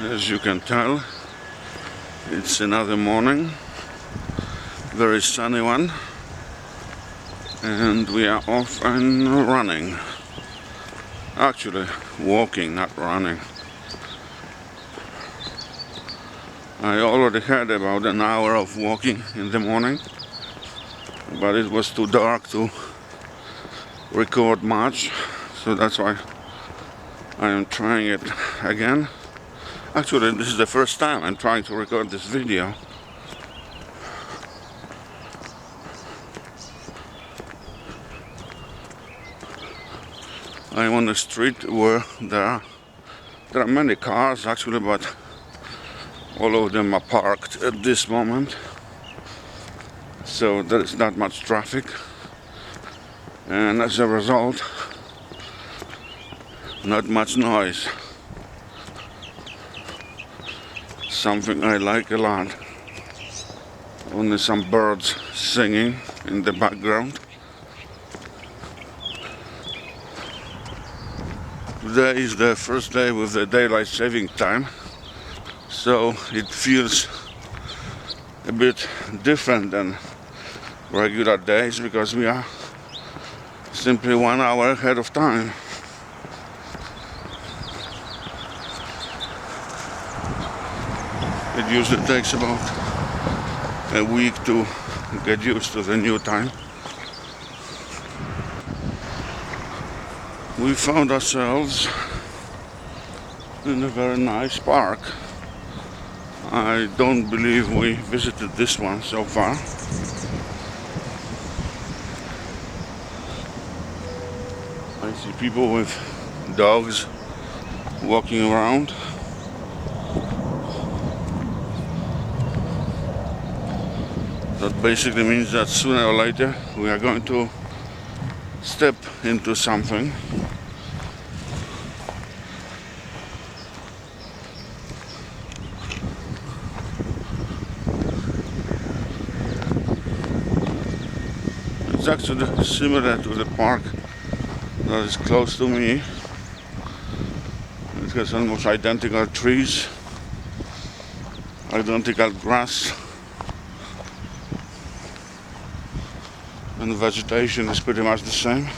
As you can tell, it's another morning, very sunny one, and we are off and running. Actually, walking, not running. I already had about an hour of walking in the morning, but it was too dark to record much, so that's why I am trying it again. Actually, this is the first time I'm trying to record this video. I'm on the street where there are many cars actually, but all of them are parked at this moment, so there is not much traffic, and as a result, not much noise. Something I like a lot. Only some birds singing in the background. Today is the first day with the daylight saving time, so it feels a bit different than regular days because we are simply 1 hour ahead of time. It usually takes about a week to get used to the new time. We found ourselves in a very nice park. I don't believe we visited this one so far. I see people with dogs walking around. That basically means that sooner or later we are going to step into something. It's actually similar to the park that is close to me. It has almost identical trees, identical grass, and the vegetation is pretty much the same.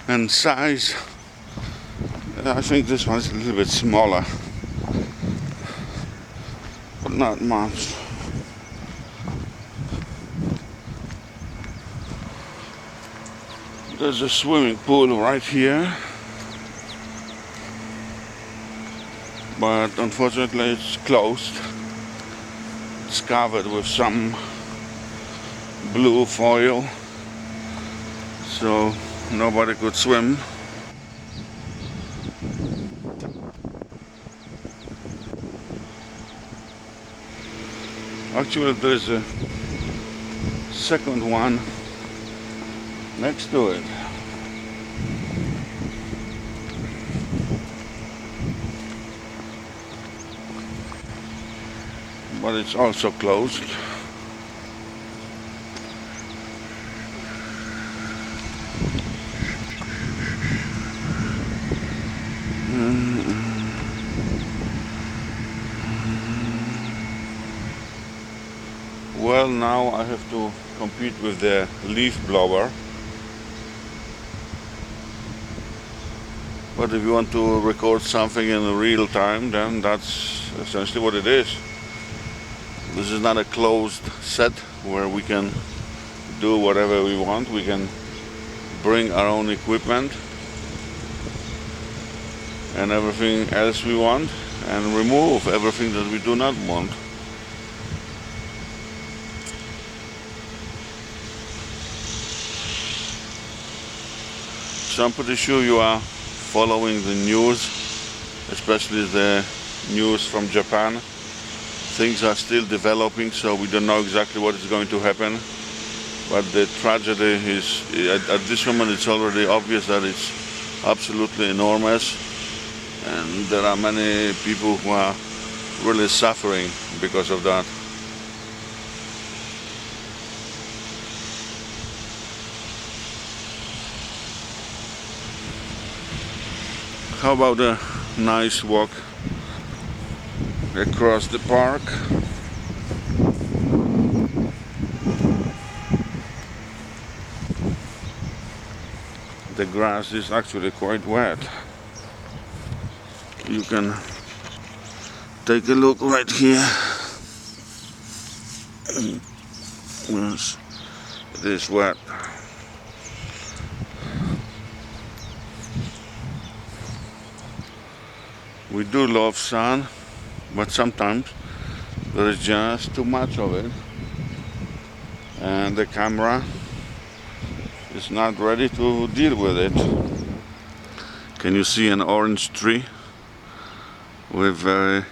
And size, I think this one is a little bit smaller, but not much. There's a swimming pool right here, but unfortunately it's closed. It's covered with some blue foil, so nobody could swim. Actually, there's a second one next to it. But it's also closed. Well, now I have to compete with the leaf blower. But if you want to record something in real time, then that's essentially what it is. This is not a closed set where we can do whatever we want. We can bring our own equipment and everything else we want, and remove everything that we do not want. So I'm pretty sure you are following the news, especially the news from Japan. Things are still developing, so we don't know exactly what is going to happen. But the tragedy is, at this moment, it's already obvious that it's absolutely enormous, and there are many people who are really suffering because of that. How about the Nice walk across the park. The grass is actually quite wet. You can take a look right here. Yes, it is wet. We do love sun, but sometimes there is just too much of it, and the camera is not ready to deal with it. Can you see an orange tree with very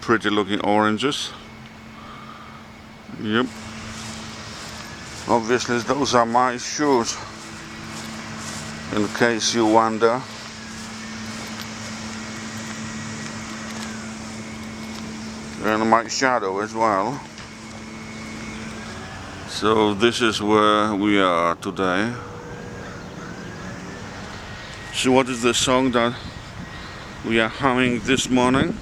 pretty looking oranges? Yep. Obviously those are my shoes, in case you wonder. And my shadow as well. So this is where we are today. So what is the song that we are humming this morning?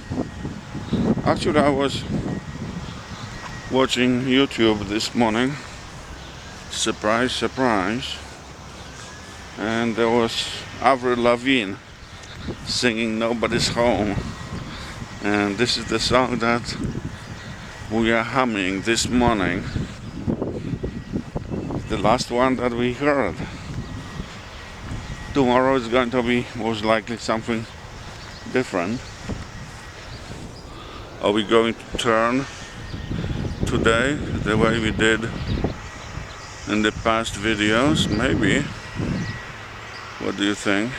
Actually, I was watching YouTube this morning. Surprise, surprise. And there was Avril Lavigne singing Nobody's Home. And this is the song that we are humming this morning. The last one that we heard. Tomorrow is going to be most likely something different. Are we going to turn today the way we did in the past videos? Maybe. What do you think?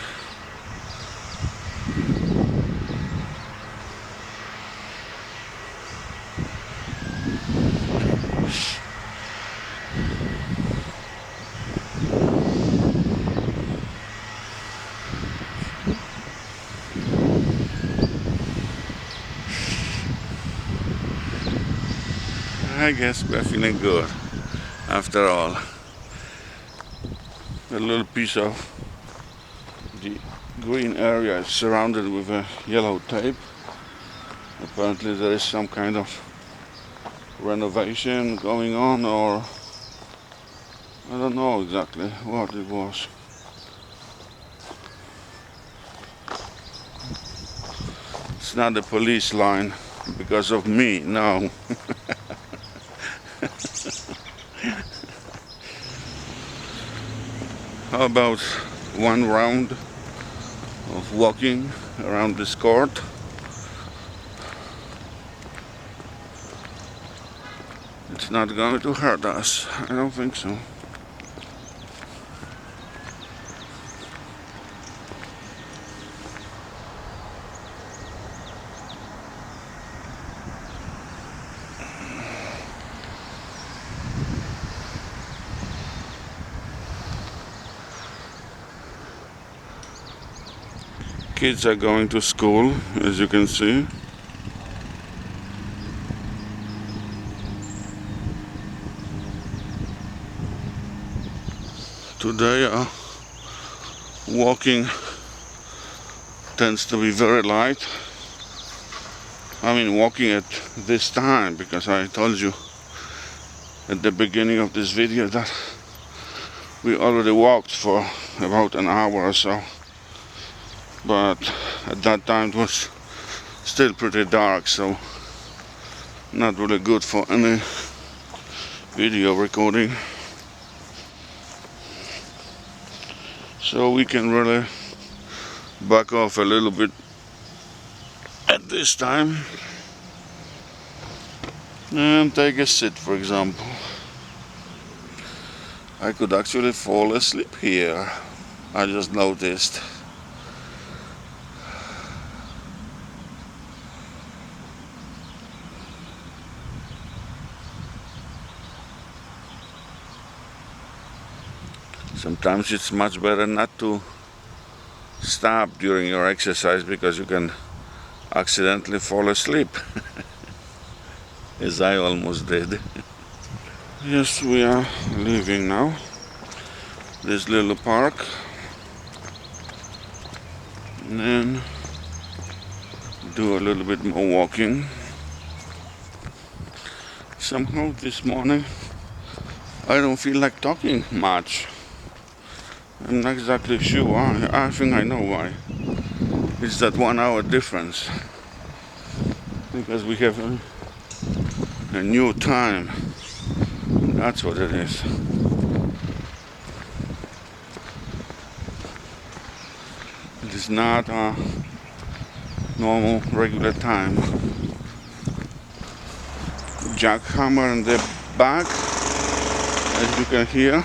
I guess we're feeling good after all. A little piece of the green area is surrounded with a yellow tape. Apparently there is some kind of renovation going on, or I don't know exactly what it was. It's not a police line because of me, no. How about one round of walking around this court? It's not going to hurt us. I don't think so. Kids are going to school, as you can see. Today walking tends to be very light. I mean walking at this time, because I told you at the beginning of this video that we already walked for about an hour or so. But at that time it was still pretty dark, so not really good for any video recording. So we can really back off a little bit at this time and take a sit, for example. I could actually fall asleep here, I just noticed. Sometimes it's much better not to stop during your exercise, because you can accidentally fall asleep, as I almost did. Yes, we are leaving now this little park, and then do a little bit more walking. Somehow this morning I don't feel like talking much. I'm not exactly sure why. I think I know why. It's that 1 hour difference. Because we have a new time. That's what it is. It is not a normal, regular time. Jackhammer in the back, as you can hear,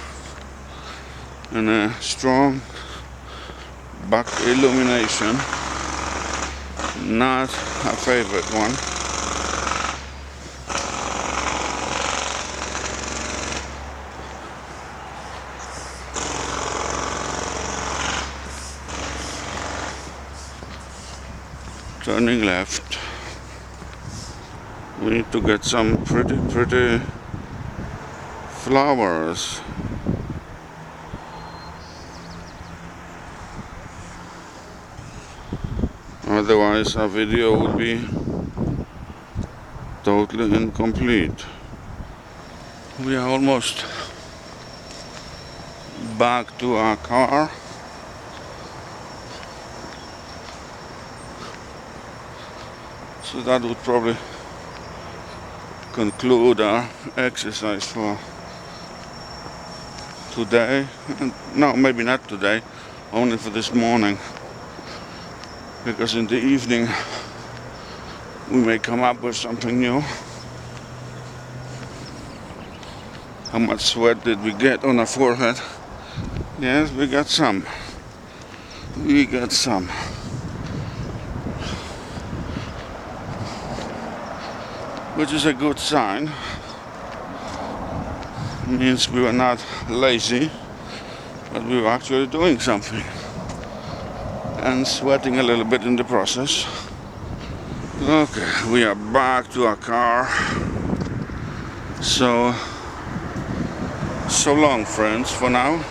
and a strong back illumination. Not a favorite one. Turning left. We need to get some pretty flowers. Otherwise our video will be totally incomplete. We are almost back to our car. So that would probably conclude our exercise for today. And no, maybe not today, only for this morning. Because in the evening we may come up with something new. How much sweat did we get on our forehead? Yes, we got some. We got some. Which is a good sign. It means we were not lazy, but we were actually doing something. And sweating a little bit in the process. Okay, we are back to our car. So long, friends, for now.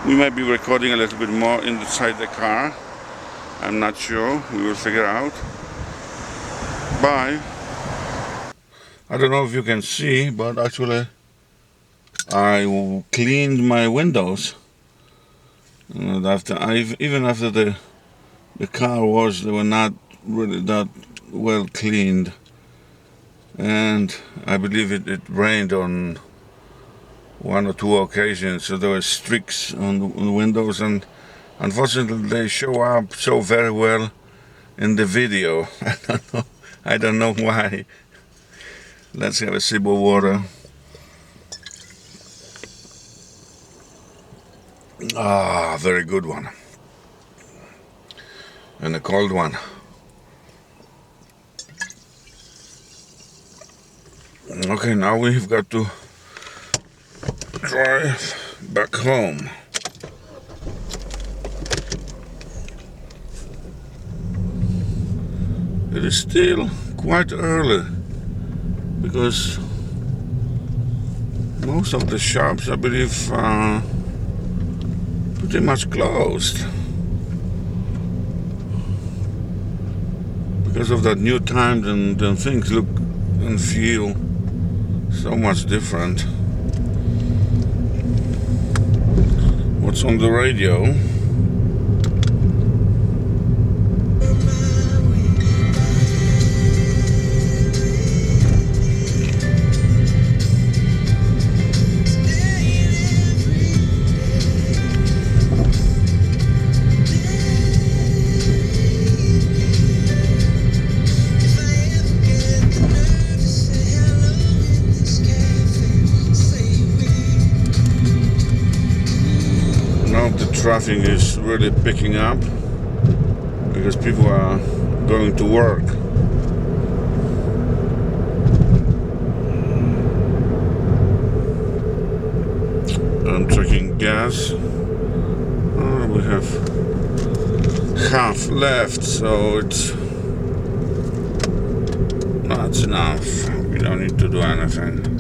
We might be recording a little bit more inside the car. I'm not sure. We will figure out. Bye. I don't know if you can see, but actually I cleaned my windows. And even after the car wash, they were not really that well cleaned. And I believe it rained on 1 or 2 occasions, so there were streaks on the windows, and unfortunately they show up so very well in the video. I don't know why. Let's have a sip of water. Ah, very good one. And a cold one. Okay, now we've got to drive back home. It is still quite early because most of the shops, I believe, are pretty much closed because of that new time. Then things look and feel so much different. What's on the radio? Traffic is really picking up because people are going to work. I'm checking gas. Oh, we have half left, so that's enough. We don't need to do anything.